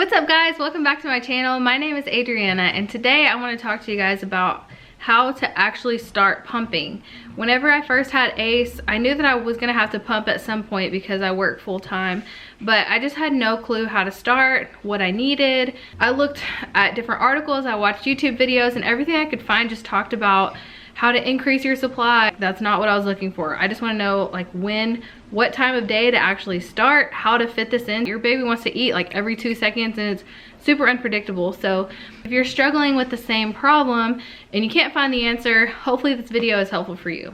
What's up guys, welcome back to my channel. My name is Adriana and today I want to talk to you guys about how to actually start pumping. Whenever I first had Ace, I knew that I was gonna have to pump at some point because I work full time, but I just had no clue how to start, what I needed. I looked at different articles, I watched YouTube videos, and everything I could find just talked about how to increase your supply. That's not what I was looking for. I just want to know like what time of day to actually start, how to fit this in. Your baby wants to eat like every 2 seconds and it's super unpredictable. So if you're struggling with the same problem and you can't find the answer, hopefully this video is helpful for you.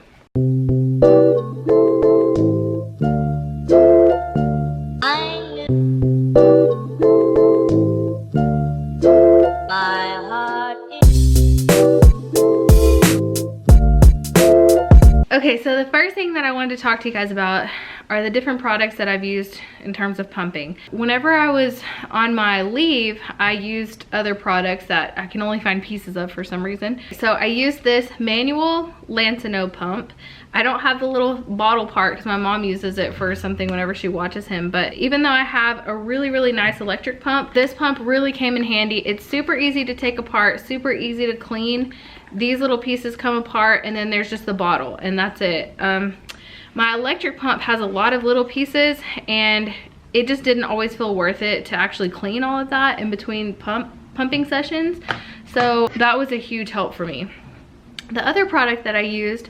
Okay, so the first thing that I wanted to talk to you guys about are the different products that I've used in terms of pumping. Whenever I was on my leave, I used other products that I can only find pieces of for some reason. So I used this manual Lansino pump. I don't have the little bottle part because my mom uses it for something whenever she watches him, but even though I have a really nice electric pump, this pump really came in handy. It's super easy to take apart, super easy to clean. These little pieces come apart and then there's just the bottle and that's it. My electric pump has a lot of little pieces and it just didn't always feel worth it to actually clean all of that in between pumping sessions. So that was a huge help for me. The other product that I used,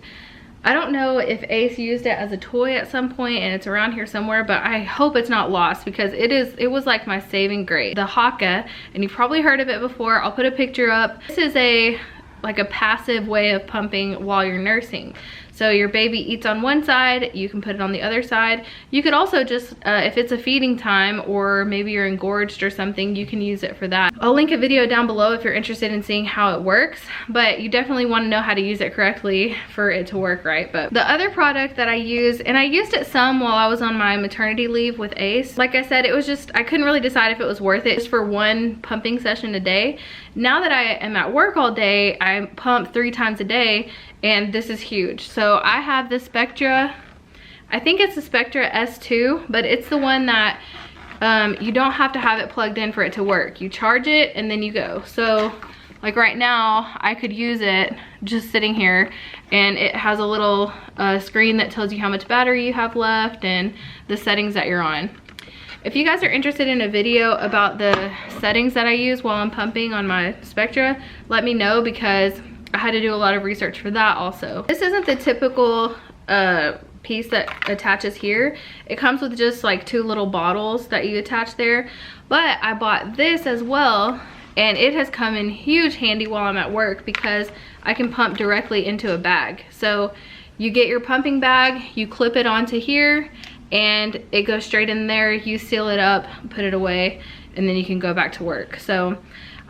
I don't know if Ace used it as a toy at some point and it's around here somewhere, but I hope it's not lost because it was like my saving grace. The Haakaa, and you've probably heard of it before. I'll put a picture up. This is like a passive way of pumping while you're nursing. So your baby eats on one side, you can put it on the other side. You could also just, if it's a feeding time or maybe you're engorged or something, you can use it for that. I'll link a video down below if you're interested in seeing how it works, but you definitely want to know how to use it correctly for it to work right. But the other product that I use, and I used it some while I was on my maternity leave with Ace. Like I said, it was just, I couldn't really decide if it was worth it just for one pumping session a day. Now that I am at work all day, I pump 3 times a day, and this is huge. So I have the Spectra, I think it's the Spectra S2, but it's the one that you don't have to have it plugged in for it to work. You charge it and then you go. So like right now I could use it just sitting here and it has a little screen that tells you how much battery you have left and the settings that you're on. If you guys are interested in a video about the settings that I use while I'm pumping on my Spectra, let me know because I had to do a lot of research for that also. This isn't the typical piece that attaches here. It comes with just like 2 little bottles that you attach there, but I bought this as well and it has come in huge handy while I'm at work because I can pump directly into a bag. So you get your pumping bag, you clip it onto here and it goes straight in there. You seal it up, put it away, and then you can go back to work. So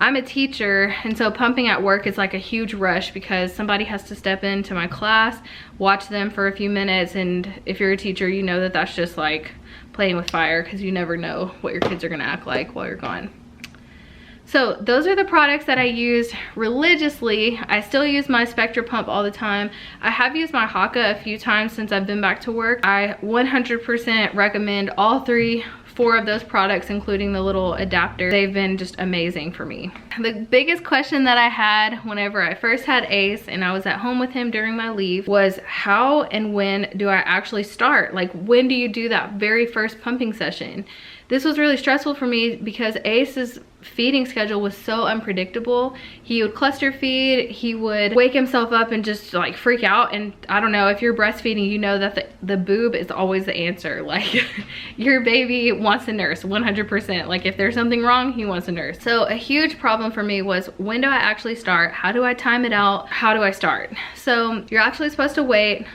I'm a teacher, and so pumping at work is like a huge rush because somebody has to step into my class, watch them for a few minutes, and if you're a teacher, you know that that's just like playing with fire because you never know what your kids are gonna act like while you're gone. So those are the products that I use religiously. I still use my Spectra pump all the time. I have used my Haakaa a few times since I've been back to work. I 100% recommend all 4 of those products, including the little adapter. They've been just amazing for me. The biggest question that I had whenever I first had Ace and I was at home with him during my leave was how and when do I actually start? Like when do you do that very first pumping session? This was really stressful for me because Ace's feeding schedule was so unpredictable. He would cluster feed, he would wake himself up and just like freak out. And I don't know, if you're breastfeeding, you know that the boob is always the answer. Like your baby wants a nurse 100%. Like if there's something wrong, he wants a nurse. So a huge problem for me was when do I actually start? How do I time it out? How do I start? So you're actually supposed to wait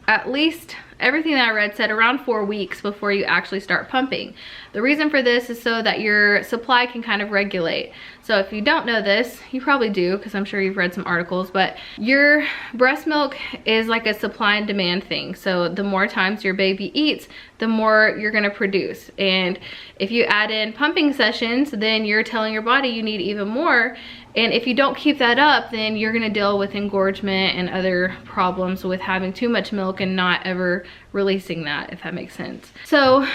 at least, everything that I read said around 4 weeks before you actually start pumping. The reason for this is so that your supply can kind of regulate. So if you don't know this, you probably do because I'm sure you've read some articles, but your breast milk is like a supply and demand thing. So the more times your baby eats, the more you're gonna produce. And if you add in pumping sessions, then you're telling your body you need even more. And if you don't keep that up, then you're gonna deal with engorgement and other problems with having too much milk and not ever releasing that, if that makes sense. So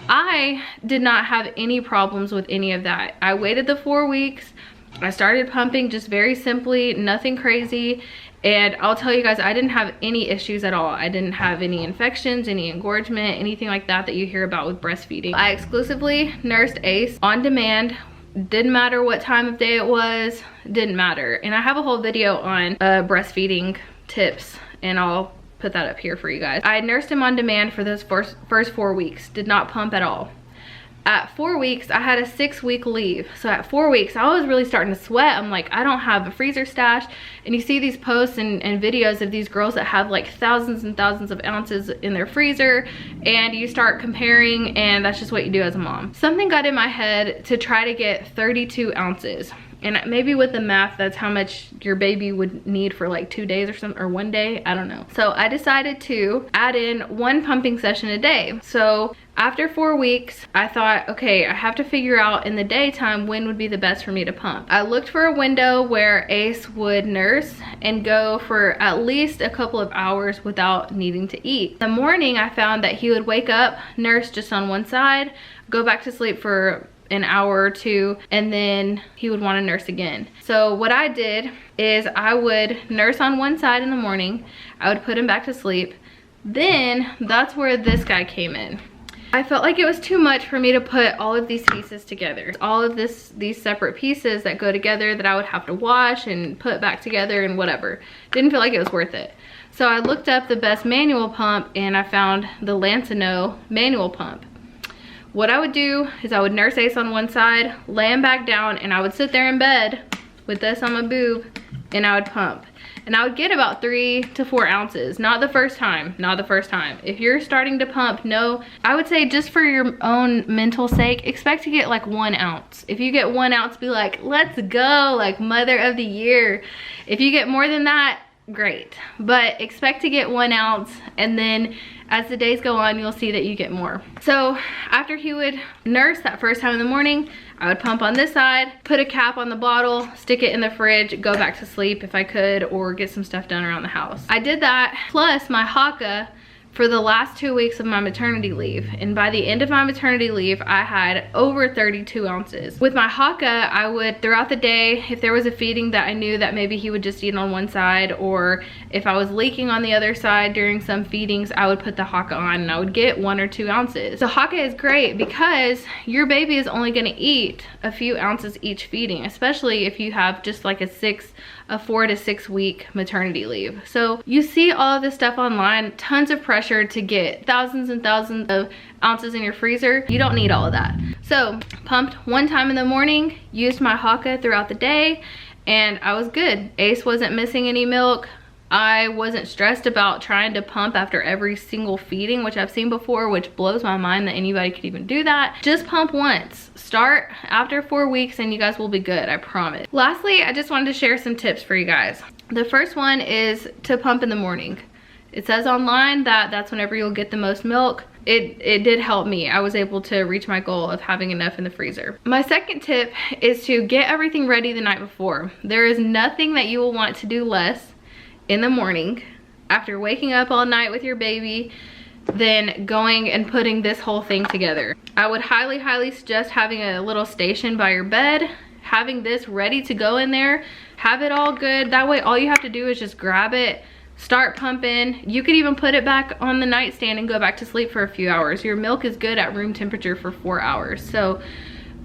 I did not have any problems with any of that. I waited the 4 weeks. I started pumping just very simply, nothing crazy. And I'll tell you guys, I didn't have any issues at all. I didn't have any infections, any engorgement, anything like that that you hear about with breastfeeding. I exclusively nursed Ace on demand. Didn't matter what time of day it was, didn't matter. And I have a whole video on breastfeeding tips, and I'll put that up here for you guys. I nursed him on demand for those first 4 weeks, did not pump at all. At 4 weeks, I had a 6-week leave. So at 4 weeks, I was really starting to sweat. I'm like, I don't have a freezer stash. And you see these posts and videos of these girls that have like thousands and thousands of ounces in their freezer, and you start comparing, and that's just what you do as a mom. Something got in my head to try to get 32 ounces. And maybe with the math, that's how much your baby would need for like 2 days or something, or 1 day, I don't know. So I decided to add in 1 pumping session a day. So after 4 weeks, I thought, okay, I have to figure out in the daytime when would be the best for me to pump. I looked for a window where Ace would nurse and go for at least a couple of hours without needing to eat. In the morning, I found that he would wake up, nurse just on one side, go back to sleep for an hour or 2, and then he would want to nurse again. So what I did is I would nurse on one side in the morning, I would put him back to sleep. Then that's where this guy came in. I felt like it was too much for me to put all of these pieces together. All of these separate pieces that go together that I would have to wash and put back together and whatever. Didn't feel like it was worth it. So I looked up the best manual pump, and I found the Lancino manual pump. What I would do is I would nurse Ace on one side, lay him back down, and I would sit there in bed with this on my boob, and I would pump. And I would get about 3 to 4 ounces. Not the first time, not the first time. If you're starting to pump, no, I would say just for your own mental sake, expect to get like 1 ounce. If you get 1 ounce, be like, let's go, like mother of the year. If you get more than that, great. But expect to get 1 ounce, and then as the days go on, you'll see that you get more. So after he would nurse that first time in the morning, I would pump on this side, put a cap on the bottle, stick it in the fridge, go back to sleep if I could, or get some stuff done around the house. I did that plus my Haakaa for the last 2 weeks of my maternity leave. And by the end of my maternity leave, I had over 32 ounces. With my Haakaa, I would, throughout the day, if there was a feeding that I knew that maybe he would just eat on one side, or if I was leaking on the other side during some feedings, I would put the Haakaa on and I would get 1 or 2 ounces. So Haakaa is great because your baby is only gonna eat a few ounces each feeding, especially if you have just like a 4 to 6 week maternity leave. So you see all of this stuff online, tons of pressure to get thousands and thousands of ounces in your freezer. You don't need all of that. So pumped 1 time in the morning, used my Haakaa throughout the day, and I was good. Ace wasn't missing any milk. I wasn't stressed about trying to pump after every single feeding, which I've seen before, which blows my mind that anybody could even do that. Just pump once. Start after 4 weeks and you guys will be good, I promise. Lastly, I just wanted to share some tips for you guys. The first one is to pump in the morning. It says online that that's whenever you'll get the most milk. It did help me. I was able to reach my goal of having enough in the freezer. My second tip is to get everything ready the night before. There is nothing that you will want to do less in the morning after waking up all night with your baby than going and putting this whole thing together. I would highly suggest having a little station by your bed, having this ready to go in there, have it all good. That way all you have to do is just grab it, start pumping. You could even put it back on the nightstand and go back to sleep for a few hours. Your milk is good at room temperature for 4 hours. So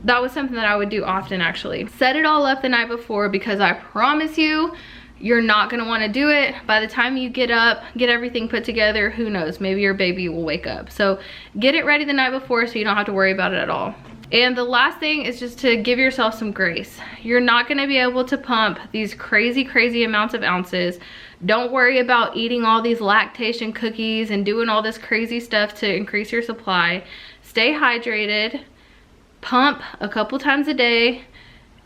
that was something that I would do often actually. Set it all up the night before, because I promise you, you're not gonna wanna do it. By the time you get up, get everything put together, who knows, maybe your baby will wake up. So get it ready the night before so you don't have to worry about it at all. And the last thing is just to give yourself some grace. You're not gonna be able to pump these crazy amounts of ounces. Don't worry about eating all these lactation cookies and doing all this crazy stuff to increase your supply. Stay hydrated, pump a couple times a day,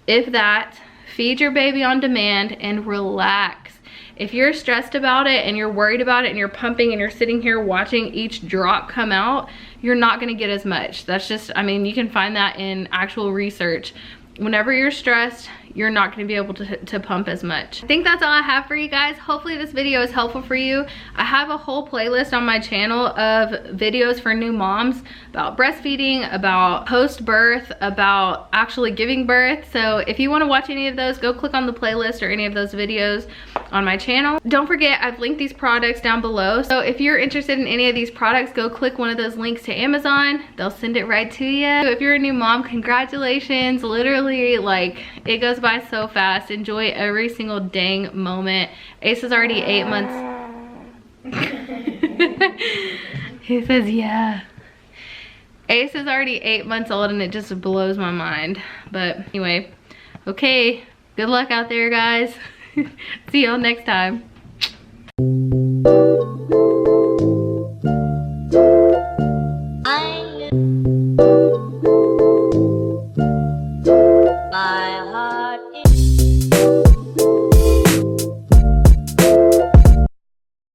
if that. Feed your baby on demand and relax. If you're stressed about it and you're worried about it and you're pumping and you're sitting here watching each drop come out, you're not gonna get as much. That's just, I mean, you can find that in actual research. whenever you're stressed, you're not going to be able to pump as much. I think that's all I have for you guys. Hopefully this video is helpful for you. I have a whole playlist on my channel of videos for new moms about breastfeeding, about post-birth, about actually giving birth. So if you want to watch any of those, go click on the playlist or any of those videos on my channel. Don't forget, I've linked these products down below. So if you're interested in any of these products, go click one of those links to Amazon. They'll send it right to you. So if you're a new mom, congratulations. Literally, like, it goes by so fast. Enjoy every single dang moment. Ace is already 8 months. He says, yeah. Ace is already 8 months old and it just blows my mind. But anyway, okay, good luck out there, guys. See y'all next time.